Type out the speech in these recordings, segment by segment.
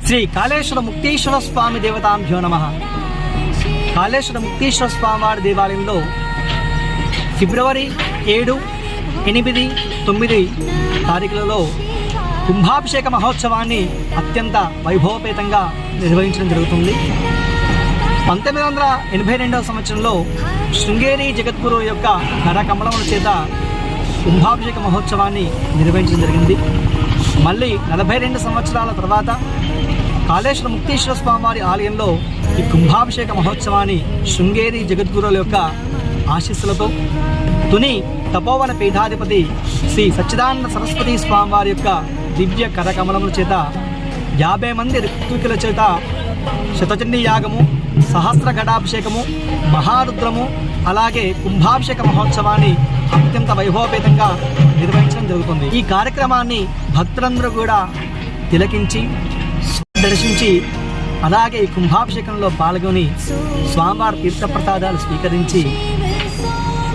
శ్రీ కాళేశ్వర ముక్తేశ్వర స్వామి దేవతాభ్యో నమః. కాళేశ్వర ముక్తేశ్వర స్వామి వారి దేవాలయంలో ఫిబ్రవరి 7, 8, 9 తారీఖులలో కుంభాభిషేక మహోత్సవాన్ని అత్యంత వైభవపేతంగా నిర్వహించడం జరుగుతుంది. 1982వ సంవత్సరంలో శృంగేరి జగద్గురు యొక్క కరకమలముల చేత కుంభాభిషేక మహోత్సవాన్ని నిర్వహించడం జరిగింది. మళ్ళీ 42 సంవత్సరాల తర్వాత కాళేశ్వర ముక్తేశ్వర స్వామి వారి ఆలయంలో ఈ కుంభాభిషేక మహోత్సవాన్ని శృంగేరి జగద్గురుల యొక్క ఆశీస్సులతో తుని తపోవన పీఠాధిపతి శ్రీ సచ్చిదానంద సరస్వతి స్వామి వారి యొక్క దివ్య కరకమలముల చేత 50 మంది ఋత్వికుల చేత శతచండీ యాగము, సహస్ర ఘటాభిషేకము, మహారుద్రము, అలాగే కుంభాభిషేక మహోత్సవాన్ని అత్యంత వైభవపేతంగా నిర్వహించడం జరుగుతుంది. ఈ కార్యక్రమాన్ని భక్తులందరూ కూడా తిలకించి దర్శించి అలాగే ఈ కుంభాభిషేకంలో పాల్గొని స్వామివారి తీర్థప్రసాదాలు స్వీకరించి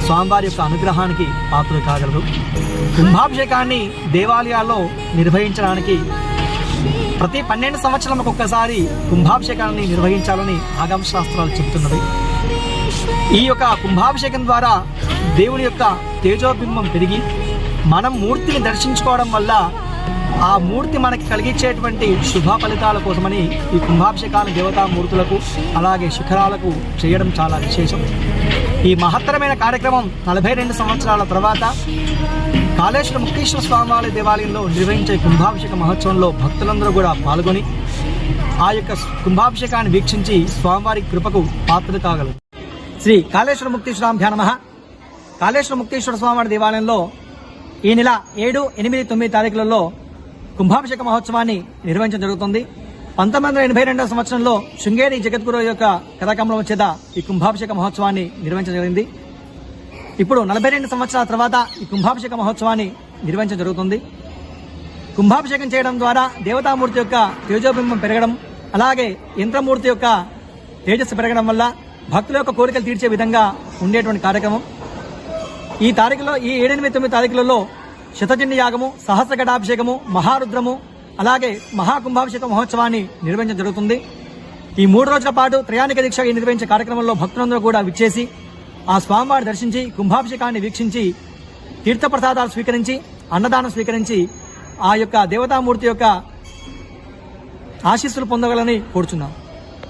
స్వామివారి యొక్క అనుగ్రహానికి పాత్రలు కాగలరు. కుంభాభిషేకాన్ని దేవాలయాల్లో నిర్వహించడానికి ప్రతి 12 సంవత్సరాలకు ఒక్కసారి కుంభాభిషేకాన్ని నిర్వహించాలని ఆగమ శాస్త్రాలు చెబుతున్నవి. ఈ యొక్క కుంభాభిషేకం ద్వారా దేవుని యొక్క తేజోబింబం పెరిగి మనం మూర్తిని దర్శించుకోవడం వల్ల ఆ మూర్తి మనకి కలిగించేటువంటి శుభ ఫలితాల కోసమని ఈ కుంభాభిషేకాన్ని దేవతామూర్తులకు అలాగే శిఖరాలకు చేయడం చాలా విశేషం. ఈ మహత్తరమైన కార్యక్రమం 42 సంవత్సరాల తర్వాత కాళేశ్వర ముక్తేశ్వర స్వామివారి దేవాలయంలో నిర్వహించే కుంభాభిషేక మహోత్సవంలో భక్తులందరూ కూడా పాల్గొని ఆ యొక్క కుంభాభిషేకాన్ని వీక్షించి స్వామివారి కృపకు పాత్రలు కాగలరు. శ్రీ కాళేశ్వర ముక్తేశ్వరాభ్యో నమః. కాళేశ్వర ముక్తేశ్వర స్వామివారి దేవాలయంలో ఈ నెల 7, 8, 9 తారీఖులలో కుంభాభిషేక మహోత్సవాన్ని నిర్వహించడం జరుగుతుంది. 1982వ సంవత్సరంలో శృంగేరి జగద్గురు యొక్క కథకమలం చేత ఈ కుంభాభిషేక మహోత్సవాన్ని నిర్వహించడం జరిగింది. ఇప్పుడు 42 సంవత్సరాల తర్వాత ఈ కుంభాభిషేక మహోత్సవాన్ని నిర్వహించడం జరుగుతుంది. కుంభాభిషేకం చేయడం ద్వారా దేవతామూర్తి యొక్క తేజోబింబం పెరగడం, అలాగే యంత్రమూర్తి యొక్క తేజస్సు పెరగడం వల్ల భక్తుల యొక్క కోరికలు తీర్చే విధంగా ఉండేటువంటి కార్యక్రమం. ఈ తారీఖులో ఈ 7, 8, 9 తారీఖులలో శతచండీ యాగము, సహస్ర ఘటాభిషేకము, మహారుద్రము, అలాగే మహాకుంభాభిషేక మహోత్సవాన్ని నిర్వహించడం జరుగుతుంది. ఈ 3 రోజుల పాటు త్రయాణిక దీక్ష నిర్వహించే కార్యక్రమంలో భక్తులందరూ కూడా విచ్చేసి ఆ స్వామివారి దర్శించి కుంభాభిషేకాన్ని వీక్షించి తీర్థప్రసాదాలు స్వీకరించి అన్నదానం స్వీకరించి ఆ యొక్క దేవతామూర్తి యొక్క ఆశీస్సులు పొందగలని కోరుచున్నాం.